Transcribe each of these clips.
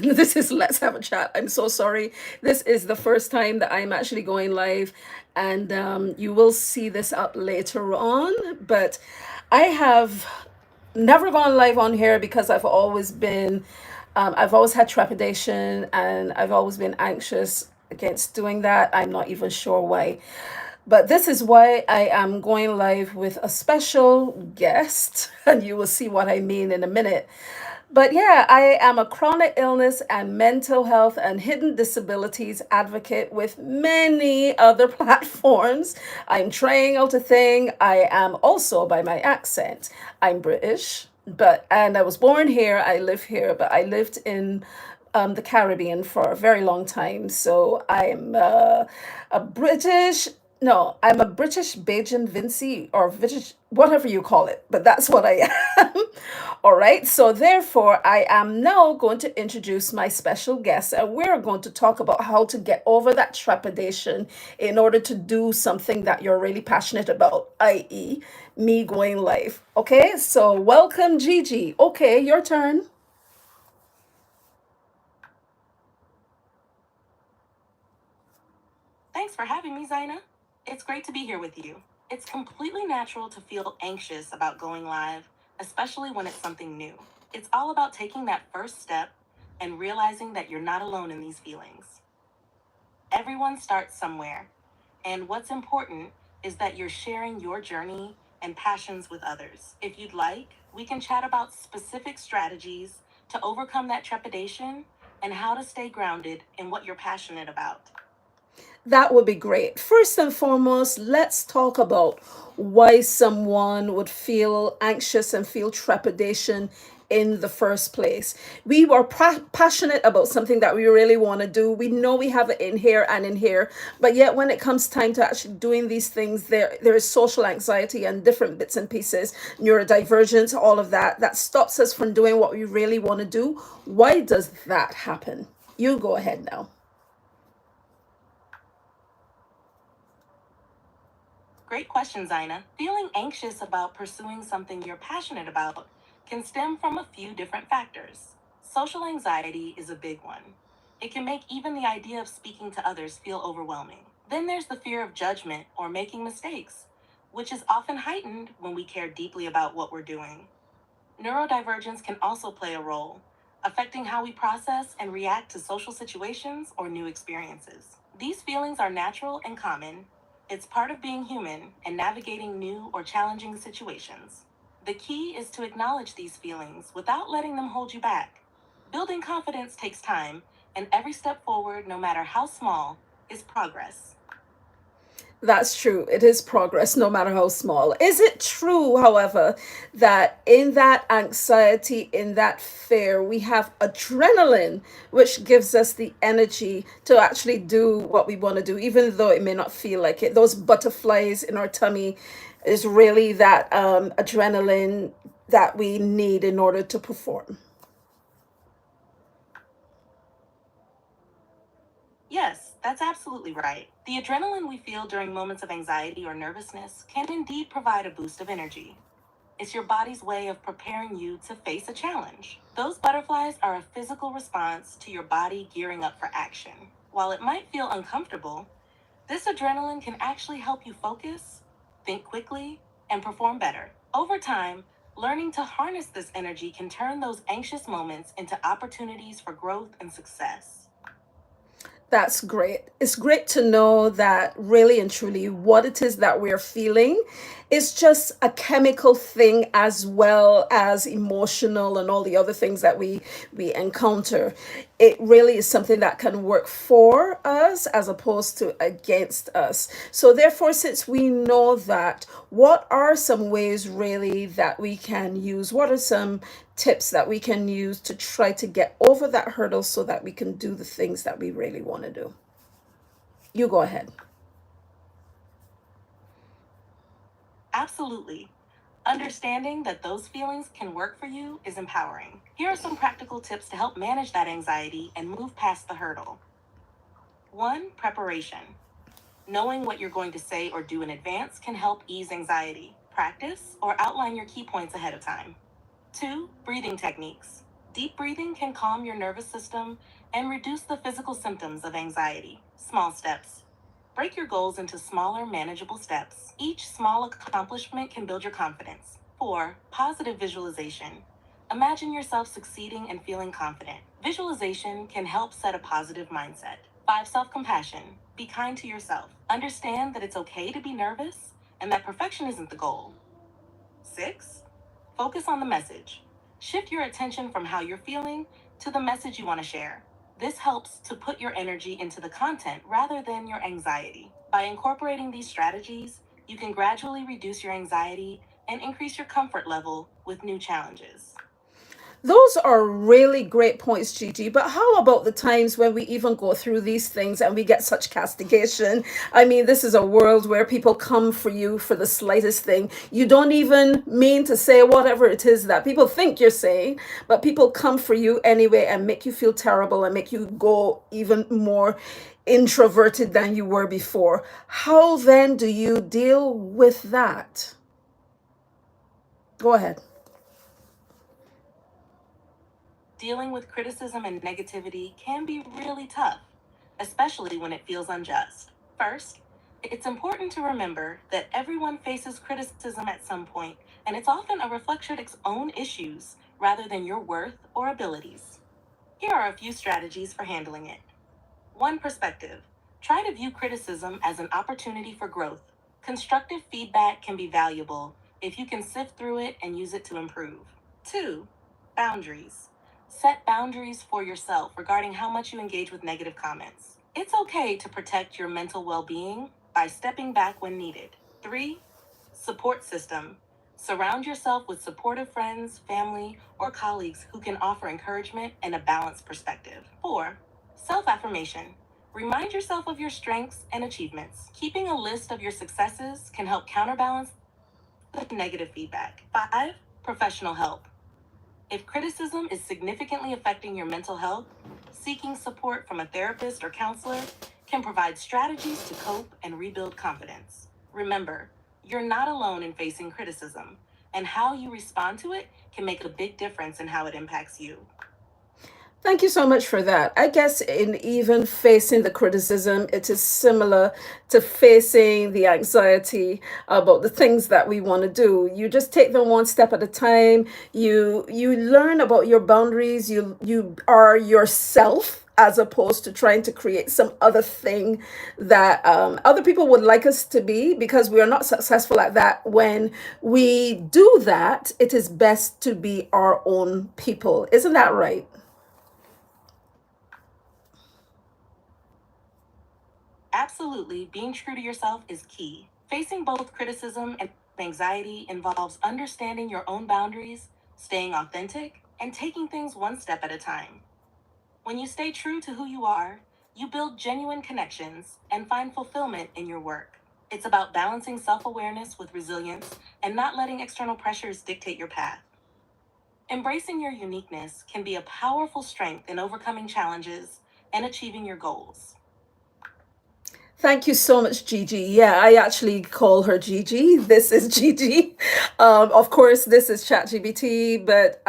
This is Let's Have a Chat. I'm so sorry. This is the first time that I'm actually going live, and you will see this up later on. But I have never gone live on here because I've always had trepidation and I've always been anxious against doing that. I'm not even sure why. But this is why I am going live with a special guest, and you will see what I mean in a minute. But yeah, I am a chronic illness and mental health and hidden disabilities advocate with many other platforms. I'm trying out a thing. I am also, by my accent, I'm British, and I was born here. I live here, but I lived in the Caribbean for a very long time. So I'm a British. No, I'm a British Bajan Vinci or British, whatever you call it, but that's what I am. All right. So therefore, I am now going to introduce my special guest, and we're going to talk about how to get over that trepidation in order to do something that you're really passionate about, i.e., me going live. Okay. So welcome, Gigi. Okay, your turn. Thanks for having me, Zaina. It's great to be here with you. It's completely natural to feel anxious about going live, especially when it's something new. It's all about taking that first step and realizing that you're not alone in these feelings. Everyone starts somewhere, and what's important is that you're sharing your journey and passions with others. If you'd like, we can chat about specific strategies to overcome that trepidation and how to stay grounded in what you're passionate about. That would be great. First and foremost, let's talk about why someone would feel anxious and feel trepidation in the first place. We were passionate about something that we really want to do. We know we have it in here and in here, but yet when it comes time to actually doing these things, there is social anxiety and different bits and pieces, neurodivergence, all of that that stops us from doing what we really want to do. Why does that happen? You go ahead now. Great question, Zaina. Feeling anxious about pursuing something you're passionate about can stem from a few different factors. Social anxiety is a big one. It can make even the idea of speaking to others feel overwhelming. Then there's the fear of judgment or making mistakes, which is often heightened when we care deeply about what we're doing. Neurodivergence can also play a role, affecting how we process and react to social situations or new experiences. These feelings are natural and common. It's part of being human and navigating new or challenging situations. The key is to acknowledge these feelings without letting them hold you back. Building confidence takes time, and every step forward, no matter how small, is progress. That's true. It is progress, no matter how small. Is it true, however, that in that anxiety, in that fear, we have adrenaline, which gives us the energy to actually do what we want to do, even though it may not feel like it? Those butterflies in our tummy is really that adrenaline that we need in order to perform. Yes, that's absolutely right. The adrenaline we feel during moments of anxiety or nervousness can indeed provide a boost of energy. It's your body's way of preparing you to face a challenge. Those butterflies are a physical response to your body gearing up for action. While it might feel uncomfortable, this adrenaline can actually help you focus, think quickly, and perform better. Over time, learning to harness this energy can turn those anxious moments into opportunities for growth and success. That's great. It's great to know that really and truly what it is that we're feeling is just a chemical thing as well as emotional and all the other things that we encounter. It really is something that can work for us as opposed to against us. So therefore, since we know that, what are some ways really that we can use? What are some tips that we can use to try to get over that hurdle so that we can do the things that we really want to do? You go ahead. Absolutely. Understanding that those feelings can work for you is empowering. Here are some practical tips to help manage that anxiety and move past the hurdle. 1. Preparation. Knowing what you're going to say or do in advance can help ease anxiety. Practice or outline your key points ahead of time. 2. Breathing techniques. Deep breathing can calm your nervous system and reduce the physical symptoms of anxiety. Small steps. Break your goals into smaller, manageable steps. Each small accomplishment can build your confidence. 4. Positive visualization. Imagine yourself succeeding and feeling confident. Visualization can help set a positive mindset. 5. Self compassion. Be kind to yourself. Understand that it's okay to be nervous and that perfection isn't the goal. 6. Focus on the message. Shift your attention from how you're feeling to the message you want to share. This helps to put your energy into the content rather than your anxiety. By incorporating these strategies, you can gradually reduce your anxiety and increase your comfort level with new challenges. Those are really great points, Gigi. But how about the times when we even go through these things and we get such castigation? I mean, this is a world where people come for you for the slightest thing. You don't even mean to say whatever it is that people think you're saying, but people come for you anyway and make you feel terrible and make you go even more introverted than you were before. How then do you deal with that? Go ahead. Dealing with criticism and negativity can be really tough, especially when it feels unjust. First, it's important to remember that everyone faces criticism at some point, and it's often a reflection of its own issues rather than your worth or abilities. Here are a few strategies for handling it. 1. Perspective. Try to view criticism as an opportunity for growth. Constructive feedback can be valuable if you can sift through it and use it to improve. 2. Boundaries. Set boundaries for yourself regarding how much you engage with negative comments. It's okay to protect your mental well being by stepping back when needed. 3. Support system. Surround yourself with supportive friends, family, or colleagues who can offer encouragement and a balanced perspective. 4. Self affirmation. Remind yourself of your strengths and achievements. Keeping a list of your successes can help counterbalance the negative feedback. 5. Professional help. If criticism is significantly affecting your mental health, seeking support from a therapist or counselor can provide strategies to cope and rebuild confidence. Remember, you're not alone in facing criticism, and how you respond to it can make a big difference in how it impacts you. Thank you so much for that. I guess in even facing the criticism, it is similar to facing the anxiety about the things that we want to do. You just take them one step at a time. You learn about your boundaries. You are yourself as opposed to trying to create some other thing that other people would like us to be, because we are not successful at that. When we do that, it is best to be our own people. Isn't that right? Absolutely, being true to yourself is key. Facing both criticism and anxiety involves understanding your own boundaries, staying authentic, and taking things one step at a time. When you stay true to who you are, you build genuine connections and find fulfillment in your work. It's about balancing self awareness with resilience and not letting external pressures dictate your path. Embracing your uniqueness can be a powerful strength in overcoming challenges and achieving your goals. Thank you so much, Gigi. Yeah, I actually call her Gigi. This is Gigi. Of course, this is ChatGPT, but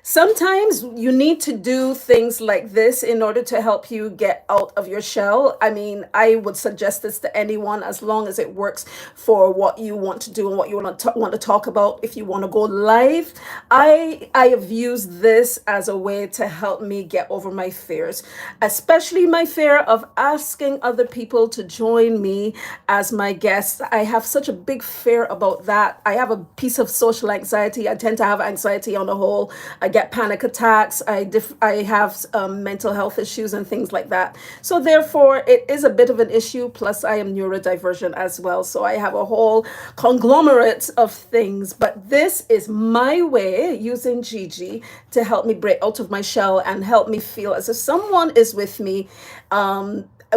sometimes you need to do things like this in order to help you get out of your shell. I mean, I would suggest this to anyone as long as it works for what you want to do and what you want to talk about. If you want to go live, I have used this as a way to help me get over my fears, especially my fear of asking other people to join me as my guests. I have such a big fear about that. I have a piece of social anxiety. I tend to have anxiety on the whole. I get panic attacks. I have mental health issues and things like that. So therefore, it is a bit of an issue. Plus, I am neurodivergent as well. So I have a whole conglomerate of things. But this is my way, using Gigi, to help me break out of my shell and help me feel as if someone is with me.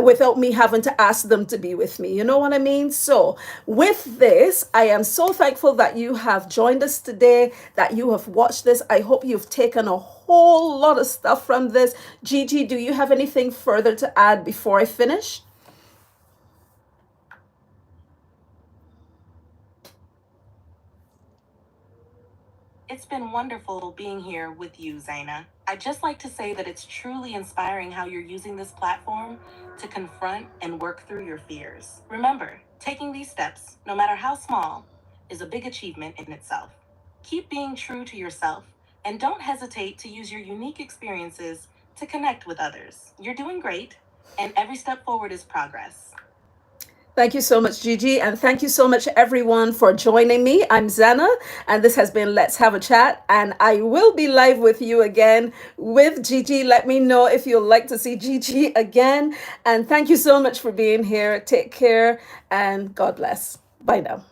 Without me having to ask them to be with me. You know what I mean? So, with this, I am so thankful that you have joined us today, that you have watched this. I hope you've taken a whole lot of stuff from this. Gigi, do you have anything further to add before I finish? It's been wonderful being here with you, Zaina. I'd just like to say that it's truly inspiring how you're using this platform to confront and work through your fears. Remember, taking these steps, no matter how small, is a big achievement in itself. Keep being true to yourself and don't hesitate to use your unique experiences to connect with others. You're doing great, and every step forward is progress. Thank you so much, Gigi. And thank you so much, everyone, for joining me. I'm Zana, and this has been Let's Have a Chat. And I will be live with you again with Gigi. Let me know if you'd like to see Gigi again. And thank you so much for being here. Take care, and God bless. Bye now.